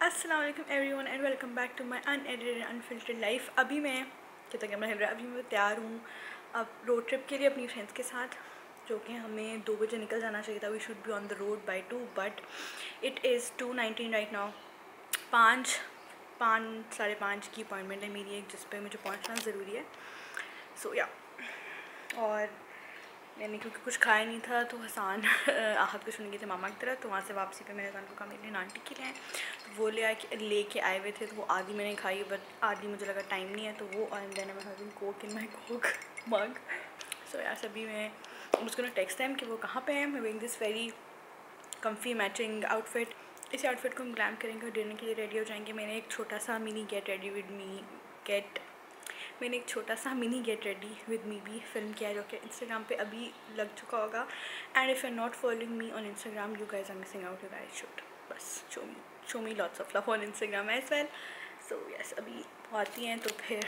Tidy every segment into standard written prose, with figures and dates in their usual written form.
अस्सलाम वालेकुम everyone and welcome back to my unedited unfiltered life. अभी मैं कितना कैमरा हिल रहा है, अभी मैं तैयार हूँ अब रोड ट्रिप के लिए अपनी फ्रेंड्स के साथ, जो कि हमें 2 बजे निकल जाना चाहिए था। We should be on the road by 2 but it is 2:19 right now. 5 साढ़े 5 की अपॉइंटमेंट है मेरी एक, जिस पे मुझे पहुँचना ज़रूरी है। सो या और मैंने क्योंकि कुछ खाया नहीं था तो हसान आहत को सुन गए थे मामा की तरह, तो वहाँ से वापसी पे मैंने हसान को कहा मेरे लिए नानटी के लिए हैं, तो वो लेके आए हुए थे। तो वो आधी मैंने खाई बट आधी मुझे लगा टाइम नहीं है, तो वो and then I having coke in my coke mug. So यार सभी मैं उसको ना टेक्स्ट टाइम कि वो कहाँ पे है। मैं wearing this very comfy matching outfit. इसी आउटफिट को हम ग्लैम करेंगे और डिनर के लिए रेडी हो जाएंगे। मैंने एक छोटा सा mini get ready with me भी फिल्म किया है, जो कि इंस्टाग्राम पे अभी लग चुका होगा। And if you are not following me on Instagram you guys are missing out. You guys should बस show me lots of love on Instagram as well. So yes अभी आती हैं तो फिर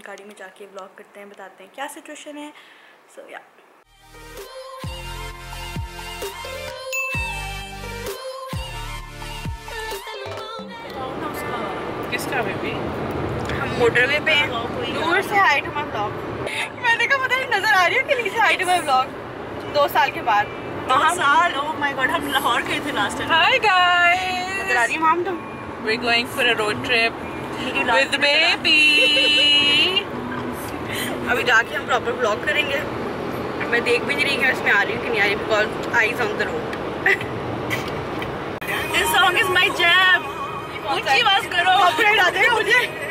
गाड़ी में जाके व्लॉग करते हैं, बताते हैं क्या सिचुएशन है। सो या किसका बेबी? हम मोटरवे पे हैं, दूर से हाई टू माय ब्लॉग। मैंने कहा पता नहीं नजर आ रही है कि नीचे हाई टू माय ब्लॉग 2 साल के बाद। ओह माय गॉड, हम लाहौर गए थे लास्ट टाइम। हाय गाइस, नजर आ रही है माम तुम? We going for a road trip with baby. अभी जाके हम प्रॉपर ब्लॉग करेंगे। मैं देख भी नहीं रही कि इसमें आ रही हूँ कि नहीं आ रही, because eyes on the road. This song is my jam. ऊंची आवाज करो, कॉपीराइट आ जाएगा मुझे।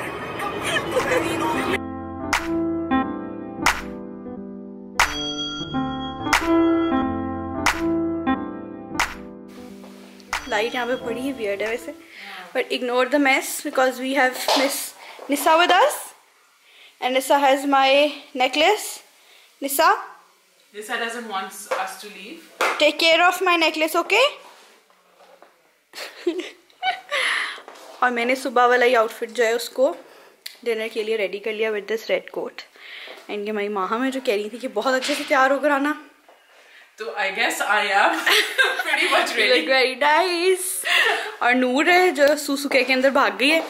लाइट यहाँ पे पड़ी है, वियर्ड है वैसे, but ignore the mess because we have miss Nisa with us and Nisa has my necklace. Nisa doesn't want us to leave. Take care of my necklace, okay? और मैंने सुबह वाला ही आउटफिट जो है उसको डिनर के लिए रेडी कर लिया with this red coat. And ये मेरी माँ में जो कह रही थी कि बहुत अच्छे से तैयार होकर आना, तो I guess I am pretty much ready. Very nice. और नूर है जो सूसू के अंदर भाग गई है,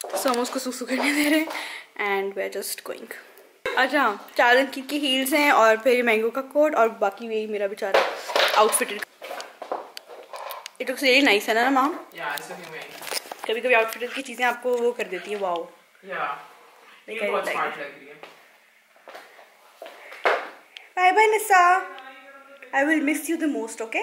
सो हम उसको सूसू करने दे रहे हैं and we are just going. अच्छा, 4 इंच की हील्स हैं और फिर मैंगो का कोट और बाकी वही मेरा बेचारा outfit. It looks really nice है ना माम? कभी कभी आउटफिट की चीजें आपको वो कर देती है, वाओ। ये बहुत स्मार्ट लग रही है। Bye bye Nisa, I will miss you the most, okay?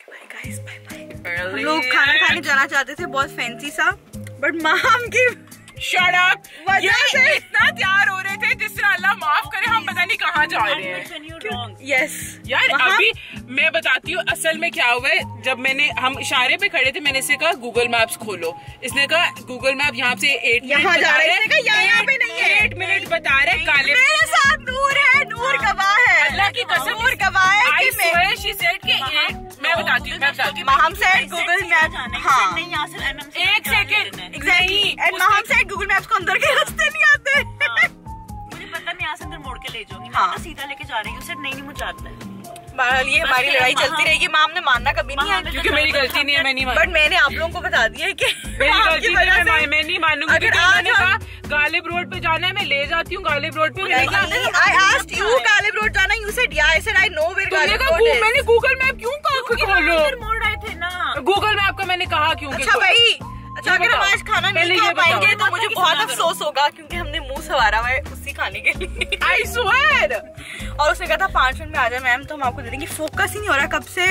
Bye guys, bye bye. हम लोग खाना खाने जाना चाहते थे बहुत फैंसी सा, बट माम की Shut up! ये इतना तैयार हो रहे थे जिससे अल्लाह माफ करे हम पता नहीं कहाँ जा रहे हैं। यस यार अभी मैं बताती हूँ असल में क्या हुआ है। जब हम इशारे पे खड़े थे, मैंने इसे कहा गूगल मैप्स खोलो। इसने कहा गूगल मैप यहाँ से 8 यहाँ जा रहे हैं, यहाँ पे नहीं है। 8 मिनट बता रहे काले। मेरे साथ नूर है, नूर गवाह है, अल्लाह की कसम नूर गवाह है कि मैं बताती हूँ माहम सेड गूगल मैप। हाँ, एक second exactly. And Maham said Google maps को अंदर के रास्ते नहीं आते। मुझे पता, मैं यहाँ से अंदर मोड़ के ले जाऊंगी। हाँ, मैं सीधा लेके जा रही हूँ। सर नहीं मुझे आता है। बहरहाल ये हमारी लड़ाई चलती रहेगी। माम ने मानना कभी नहीं है क्योंकि मेरी गलती नहीं है, मैं नहीं बट मैंने आप लोगों को बता दिया है कि मेरी गलती नहीं है, मैं नहीं मानूंगी। अगर आज कहा गालिब रोड पे जाना है, मैं ले जाती हूँ गालिब रोड पे। I asked you Ghalib road जाना, you said yeah, I said I know where Ghalib road is। मैंने गूगल मैप क्यों कहा खोलो? मोड़ रहे थे ना गूगल मैप का मैंने कहा क्यों? अच्छा भाई, अच्छा अगर हम आज खाना नहीं खा पाएंगे तो मुझे बहुत अफसोस होगा, क्योंकि हमने मुंह सवारा हुआ है उसी खाने के लिए। I swear। और उसने कहा था 5 मिनट में आ जाए मैम, तो हम आपको दे देंगे। फोकस ही नहीं हो रहा कब से।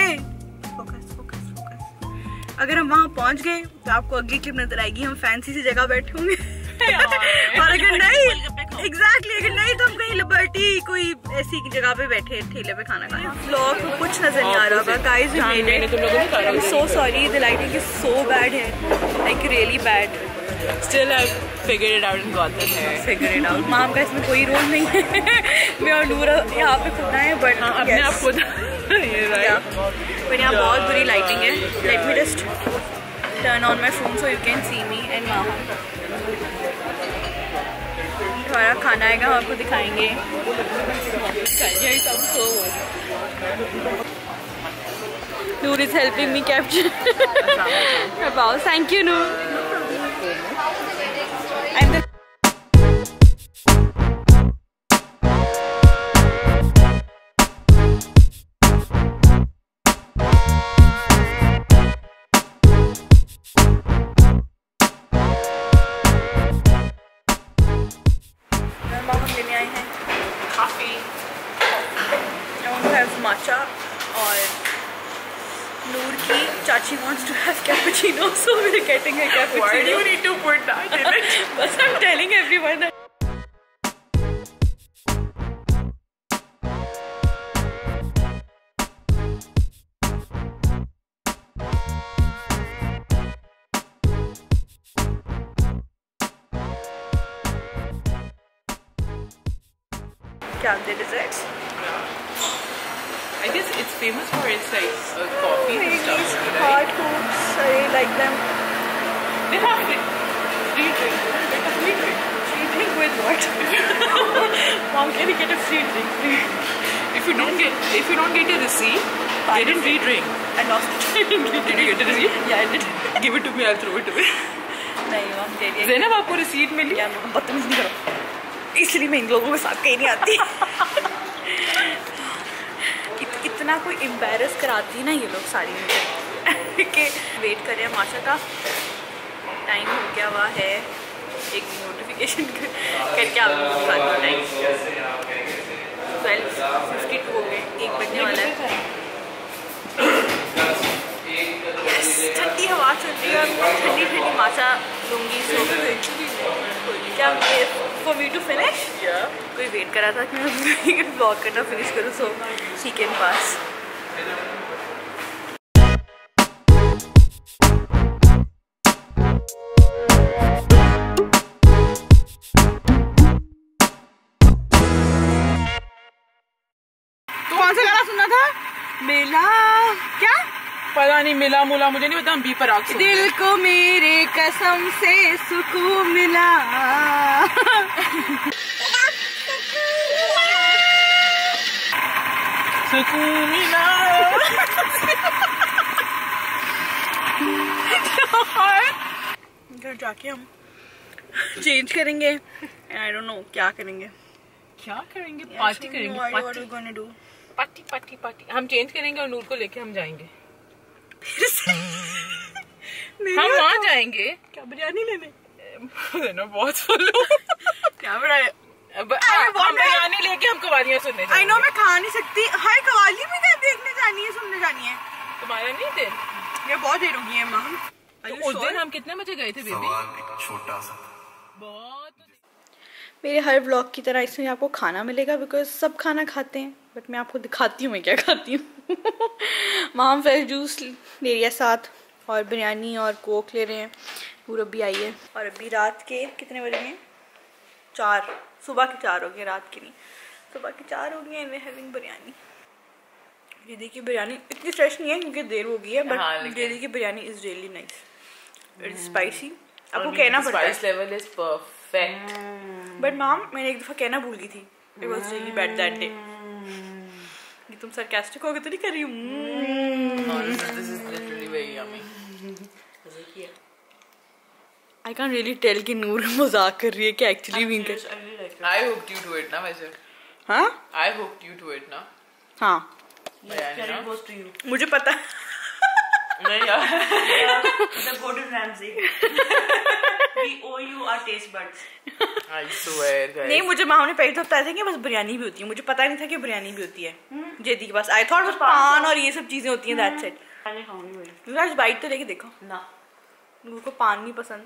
Focus focus focus. अगर हम वहाँ पहुँच गए तो आपको अगली क्लिप नजर आएगी, हम फैंसी सी जगह बैठे होंगे। और अगर नहीं, एग्जैक्टली अगर नहीं तो हम कहीं लिबर्टी कोई ऐसी जगह पे बैठे ठेले पे खाना खाएं। व्लॉग को कुछ नजर नहीं आ रहा होगा guys, I'm so sorry, the lighting is so bad है, like really bad. Still I figured it out and got the hair. Figure it out. माम का इसमें कोई रोल नहीं है। मैं और नूर यहाँ पे खुद है, बट अपने आप खुद बट यहाँ बहुत बुरी लाइटिंग है। Let me just turn on my phone so you can see me and माम। हमारा खाना आएगा, हम आपको दिखाएंगे। Noor is helping me capture. Wow, thank you, Noor. I'm the matcha और Noor की चाची wants to have cappuccino, so we're getting a cappuccino. Why do you need to put that in it? But I'm telling everyone that. क्या the desserts? I guess it's famous for its like coffee and stuff. Hot foods, I like them. They have free drink. Like a free drink. Free drink with what? Mom, can you get a free drink? If you don't get a receipt, get a free drink. I lost it. Did you get a receipt? Yeah, I did. Give it to me. I'll throw it away. नहीं मम दे दिया। ज़ैनब आपको receipt मिली? क्या मम बदतमीज़ी नहीं करो। इसलिए मैं इन लोगों के साथ कहीं नहीं आती। इतना कोई एम्बैरस कराती ना ये लोग सारी मुझे कि वेट कर रहे हैं माशा का टाइम हो गया हुआ है एक नोटिफिकेशन करके आपको दिखाती हूँ टाइम 12:52 हो गए 1 बजने वाला है। ठंडी हवा चल रही है और मैं ठंडी ठंडी माशा लूँगी सो क्या फॉर मी टू फिनिश कोई वेट करा था कि मैं ब्लॉग करना फिनिश करूँ सो शी कैन पास। तो कौन सा गाना सुनना था? मेला क्या पता नहीं मिला मुला मुझे नहीं पता। हम बी पर आग दिल को मेरे कसम से सुकून मिला। सुकून मिला। घर जाके हम चेंज करेंगे एंड आई डोंट नो क्या करेंगे। क्या करेंगे? पार्टी करेंगे। पार्टी पार्टी पार्टी हम चेंज करेंगे और नूर को लेके हम जाएंगे। हम वहाँ जाएंगे क्या बिरयानी लेने? ना बहुत फॉलो क्या बिरयानी लेके हम कवालियाँ सुनने जाएंगे। आई नो मैं खा नहीं सकती। हाय कवाली भी देखने जानी है सुनने जानी है। तुम्हारा नहीं दिन ये बहुत देर हो गई है माम। तो उस दिन हम कितने बजे गए थे बेबी? छोटा सा बहुत। मेरे हर व्लॉग की तरह इसमें आपको खाना मिलेगा बिकॉज सब खाना खाते हैं बट मैं आपको दिखाती हूँ मैं क्या खाती हूँ। माम फ्रेश जूस ले लिया साथ और बिरयानी और कोक ले रहे हैं। पूरा अभी आई है और अभी रात के कितने बजे हैं? 4 सुबह के 4 हो गए रात के नहीं सुबह के 4 हो गए एंड वी हैविंग बिरयानी। ये देखिए बिरयानी इतनी फ्रेश नहीं है क्योंकि देर हो गई है बट ये देखिए biryani is really nice. It's spicy. आपको कहना पड़ता है spice level is perfect. But माम मैंने एक दफा कहना भूल गई थी। It was really bad that day. ये तुम सरकास्टिक हो गए तो नहीं कर रही हूँ। This is literally very yummy. I can really tell कि नूर मजाक कर रही है कि एक्चुअली भी कर। I hope you do it ना वैसे। हाँ I hope you do it ना। हाँ मुझे पता नहीं यार। The Gordon Ramsay. We owe you our taste buds. I swear guys. नहीं मुझे माँ ने पहले तो बताया था कि बस बिरयानी भी होती है। मुझे पता नहीं था कि बिरयानी भी होती है। जेदी के पास आई थॉट बस पान और ये सब चीजें होती हैं। That's it. मैंने खाऊंगी वही। आज बाइट तो लेके देखो ना। नूर को पान नहीं पसंद।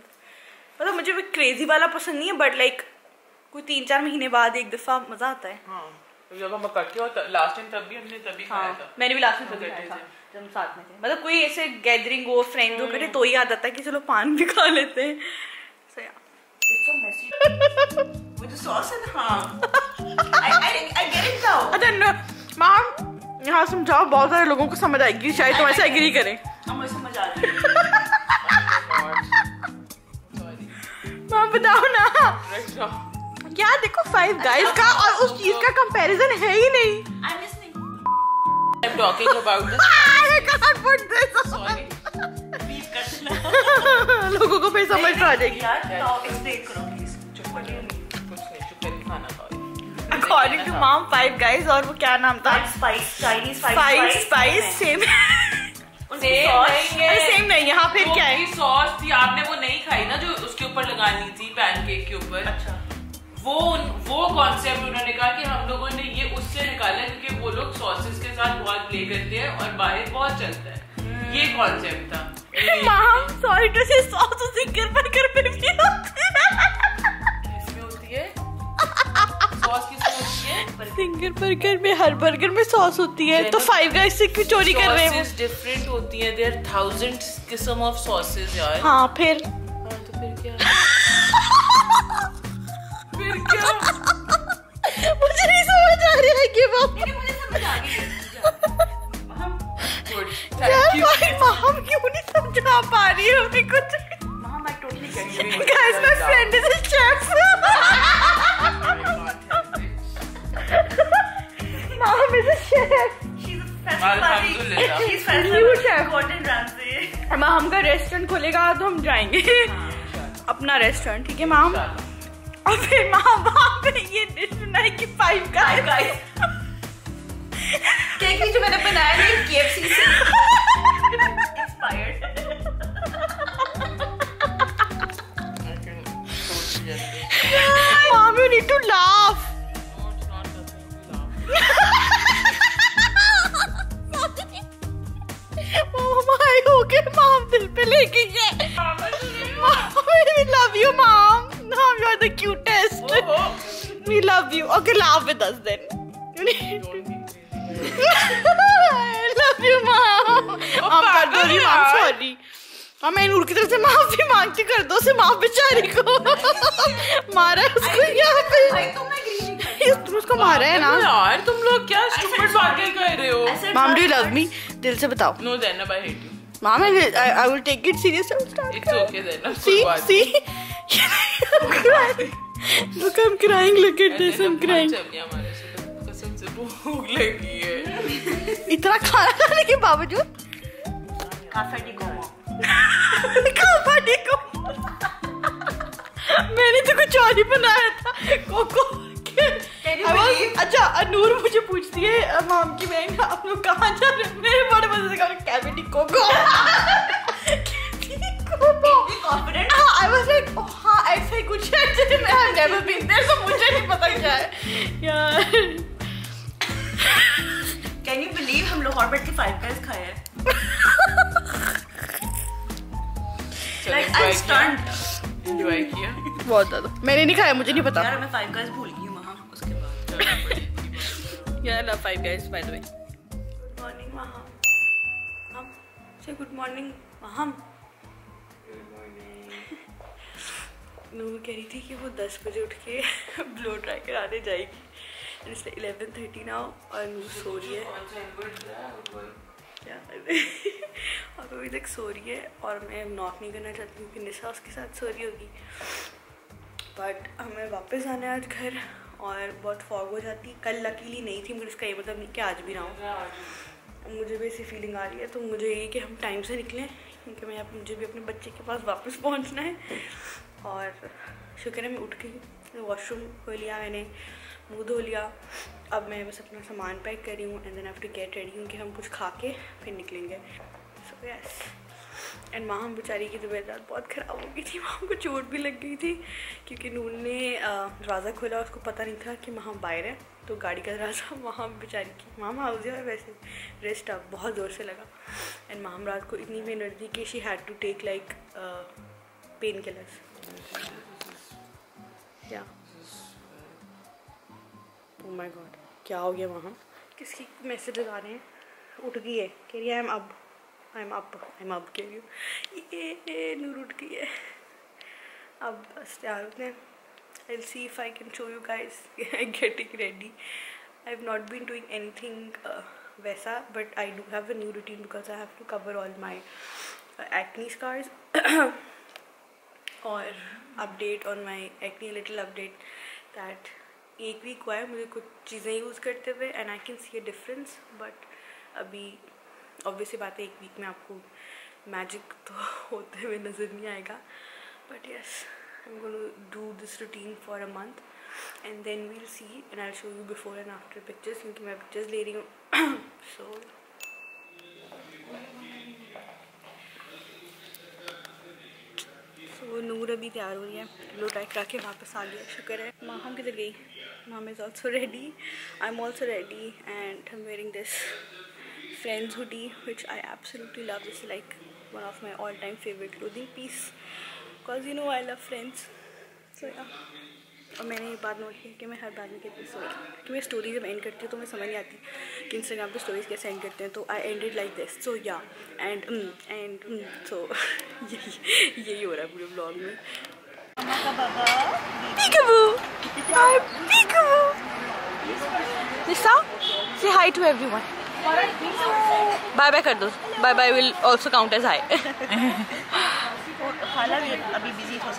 मतलब मुझे भी क्रेजी वाला पसंद नहीं है बट लाइक कोई 3-4 महीने बाद एक दफा मजा आता है। हाँ जब हम इकट्ठे हो लास्ट टाइम तब भी हमने तभी खाया था। मैंने भी लास्ट में तभी खाया था जब हम साथ में थे। मतलब कोई ऐसे गैदरिंग हो फ्रेंड्स हो करे तो ही याद आता है कि चलो पान भी खा लेते हैं। So yeah. It's so messy. With the sauce and I get it now. अच्छा माम यहाँ समझाओ बहुत सारे लोगों को समझ आएगी शायद तुम ऐसा एग्री करें। हमें समझ आ रही है। माम बताओ ना यार देखो 5 गाइस का और उस चीज का कंपैरिजन है ही नहीं। I'm listening. I'm talking about this. not put this on. Sorry. Beep कर देना लोगों को फिर समझ आ जाएगी यार टॉपिक्स देख करो प्लीज चुप करिए, कुछ नहीं, चुप करिए, खाना खाओ। According to mom, 5 guys और वो क्या नाम था? Spice Chinese Five spice same. Same नहीं यहाँ फिर क्या है? सॉस थी, आपने वो नहीं खाई ना जो उसके ऊपर लगानी थी पैनकेक के ऊपर। अच्छा वो कॉन्सेप्ट उन्होंने कहा कि हम लोगों ने ये उससे निकाला क्योंकि वो लोग सॉसेस के साथ बहुत प्ले करते हैं और बाहर बहुत चलता है, ये कॉन्सेप्ट था। Mom, sorry to say, sauce उसी बर्गर पे भी होती है। किसमें होती है सॉस? किसमें होती है? फिंगर बर्गर में, हर बर्गर में सॉस होती है, तो 5 guys से क्यों चोरी कर रहे हैं? Sauces different होती हैं, there are thousands किस्म of sauces यार। हाँ फिर हाँ, तो फिर क्या? फिर क्या? मुझे नहीं समझ आ रहा है कि वो मुझे समझ आ गई Good. यार Thank you. हम क्यों नहीं समझा पा रही है हमें कुछ? Mom, I totally get you. Guys, my friend is a chef. Mom is a chef. She's a festival party. Alhamdulillah. She's New festival chef. Gordon Ramsay. माम का रेस्टोरेंट खोलेगा तो हम जाएंगे अपना रेस्टोरेंट, ठीक है माम? और फिर माम वहाँ पे ये डिश बनाए कि 5 guys. केक भी जो मैंने बनाया है KFC से inspired. Mom, you need to laugh. Mom, I होके माम दिल पे लेके गए. Mom, we love you, Mom. Mom, you are the cutest. We love you. Okay, laugh with us then. I love you, Mom. I'm sorry, Mom. Sorry. मैं नूर की तरफ से माफी मांगती, कर दो से माफ बेचारी को मारा उसको यहाँ पे। तुम उसको मारा है ना यार, तुम लोग क्या स्टूपिड बातें कर रहे हो? माम, डू यू लव मी? दिल से बताओ। No, Zainab, I hate you. माम, I will take it serious. It's okay, Zainab. See, see. Look, I'm crying. Look at this, I'm crying. हमारे से कसम से भूख लगी है। इतना खाना खाने के बावजूद मैंने तो कुछ और ही बनाया था कोको। अच्छा, नूर मुझे पूछती है माम की बहन, आप लोग कहाँ जा रहे हैं? मेरे बड़े मजे से कहा cavity coco. Confident. I was like, oh हाँ ऐसा ही कुछ है। I have never been there, so मुझे नहीं पता क्या है यार। Can you believe हम लोग और बैठ के 5 guys खाए हैं? Like I'm stunned. Enjoy किया? बहुत ज्यादा। मैंने नहीं खाया, मुझे नहीं पता। यार मैं 5 guys भूल गई हूँ वहाँ उसके बाद। Yeah, I love 5 guys, by the way. Good morning, Maham. Say good morning, Maham. Good morning. नूर कह रही थी कि वो 10 बजे उठ के ब्लो ड्राई कराने जाएगी। It's 11:30 now और नूर सो रही है। और अभी तक सो रही है और मैं नॉक नहीं करना चाहती क्योंकि निशा उसके साथ सो रही होगी। बट हमें वापस आना है आज घर और बहुत फॉग हो जाती। कल लकीली नहीं थी, मगर इसका ये मतलब नहीं कि आज भी ना हो। मुझे भी ऐसी फीलिंग आ रही है, तो मुझे ये कि हम टाइम से निकलें क्योंकि मुझे भी अपने बच्चे के पास वापस पहुंचना है। और शुक्र है मैं उठ गई, वॉशरूम खो लिया मैंने, मुँह धो लिया। अब मैं बस अपना सामान पैक कर रही हूँ and then have to get ready क्योंकि हम कुछ खा के फिर निकलेंगे। So yes. एंड माम बेचारी की तबीयत बहुत ख़राब हो गई थी। माम को चोट भी लग गई थी क्योंकि नून ने दरवाज़ा खोला, उसको पता नहीं था कि माम बाहर है, तो गाड़ी का दरवाज़ा माम बेचारी की माम हाउस है वैसे रेस्ट अब बहुत ज़ोर से लगा। एंड माम रात को इतनी में एनर्जी कि she had to take like pain killers. क्या ओह माय गॉड, क्या हो गया वहाँ? किसकी मैसेजेस आ रहे हैं? उठ गई है, कह रही है आई एम अप कह रही हूँ। ये नूर उठ गई है। अब बस तैयार होते हैं। I'll see if I can show you guys getting ready. I've not been doing anything वैसा, but I do have a new routine because I have to cover all my acne scars. और update on my acne, little update that 1 week हुआ है मुझे कुछ चीज़ें use करते हुए and I can see a difference, but अभी obviously बात है एक वीक में आपको मैजिक तो होते हुए नज़र नहीं आएगा, but yes I am going to do this routine for a month and then we'll see and I will show you before and after pictures, क्योंकि मैं पिक्चर्स ले रही हूँ। सो नूर अभी तैयार हो रही है, लो टाइट करा के वापस आ गया, शुक्र है। माहम किधर गई? माम is also ready, I am also ready and I am wearing this Friends hoodie which I absolutely love. This is like one of my all-time favorite clothing piece because you know I love Friends. So yeah. और मैंने एक बात note की कि मैं हर बार में कहती हूँ कि मैं स्टोरी जब एंड करती हूँ तो मैं समझ नहीं आती कि इंस्टाग्राम पे स्टोरीज कैसे एंड करते हैं, तो आई एंडेड लाइक दिस। सो या एंड सो यही हो रहा है पूरे ब्लॉग में। निशा से hi to everyone, bye bye कर दो, bye bye will also count as hi. अभी बिजी था।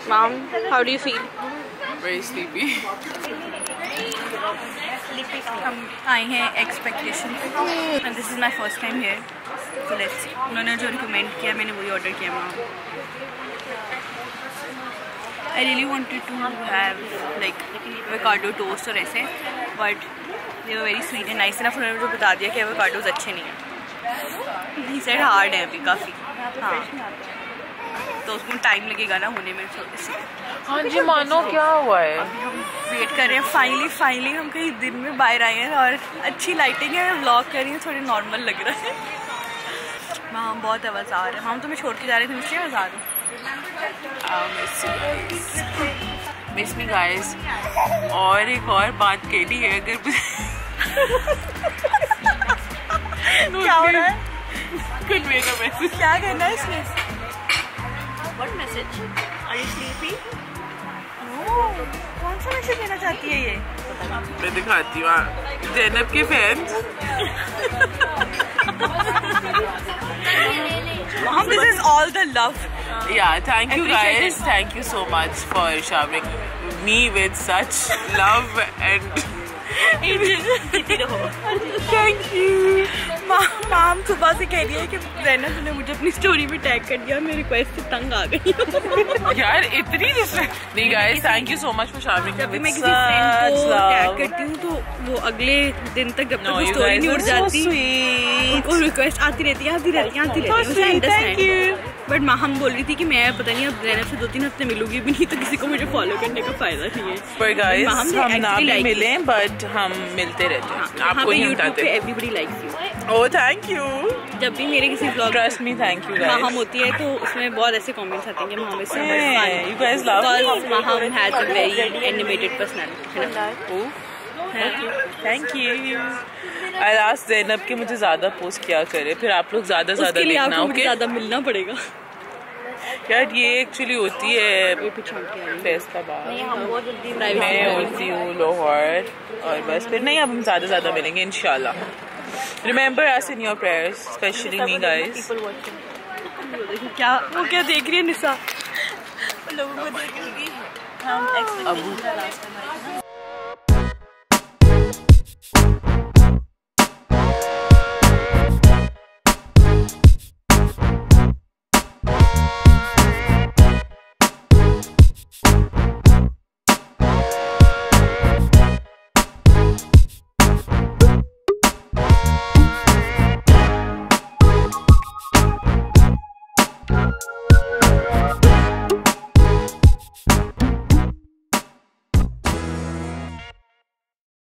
Mom, how do you feel? Very sleepy. हम आए हैं expectation and this is my first time here, तो लेट्स सी। उन्होंने जो रिकमेंड किया मैंने वही ऑर्डर किया। Mom I really wanted to have like avocado toast और ऐसे, but they were very sweet and nice enough. उन्होंने मुझे बता दिया कि एवोकाडोज अच्छे नहीं हैं, ही सेड हार्ड है अभी काफ़ी। हाँ तो उसमें टाइम लगेगा ना होने में, इसलिए। हाँ जी, मानो क्या हुआ है? अभी हम वेट कर रहे हैं। फाइनली हम कहीं दिन में बाहर आए हैं और अच्छी लाइटिंग है, व्लॉग कर रही हैं, थोड़ी नॉर्मल लग रहा है। वहाँ बहुत आवाज़ आ रहा है। हम तुम्हें छोड़ के जा रहे थे, मुझसे आवाज़ आ रही। Miss me guys. और एक और बात कहनी है, अगर क्या हो रहा है? कन्वे का मैसेज क्या करना है इसमें? What message? Are you sleepy? No. कौन सा मैसेज देना चाहती है ये? मैं दिखाती हूँ। ज़ैनब के fans. Mom, this is all the love. Yeah, thank you guys. Thank you so much for showering me with such love and thank you. माम सुबह से कह रही है कि ज़ैनब तूने मुझे अपनी स्टोरी में टैग कर दिया, मेरी रिक्वेस्ट से तंग आ गई। यार इतनी रिस्पेक्ट नहीं guys, thank you so much for shaming. जब भी मैं किसी फ्रेंड को टैग करती हूँ तो वो अगले दिन तक जब तक वो स्टोरी नहीं उड़ जाती उनको रिक्वेस्ट आती रहती है। बट हम बोल रही थी कि मैं पता नहीं अब ज़ैनब से 2-3 हफ्ते मिलूंगी भी नहीं, तो किसी को मुझे फॉलो करने का फायदा नहीं है। पर गाइस हम ना भी मिले बट हम मिलते रहते हैं, आपको ही बताते हैं। Everybody likes you. Oh thank you. जब भी मेरे किसी blog trust me, thank you guys हम होती है तो उसमें बहुत ऐसे कमेंट्स आते हैं कि Maham is you guys love me. Maham has a very animated personality. Thank you. I ask Zainab कि मुझे ज्यादा पोस्ट क्या करे, फिर आप लोग ज्यादा देखना। ओके ज्यादा मिलना पड़ेगा यार, ये एक्चुअली होती है फेस का बाद। मैं होती हूँ लाहौर और बस फिर नहीं, अब हम ज्यादा मिलेंगे इंशाल्लाह। Remember us in your prayers, specially me guys. क्या वो क्या देख रही है निशा? लोगों को देख रही है। हम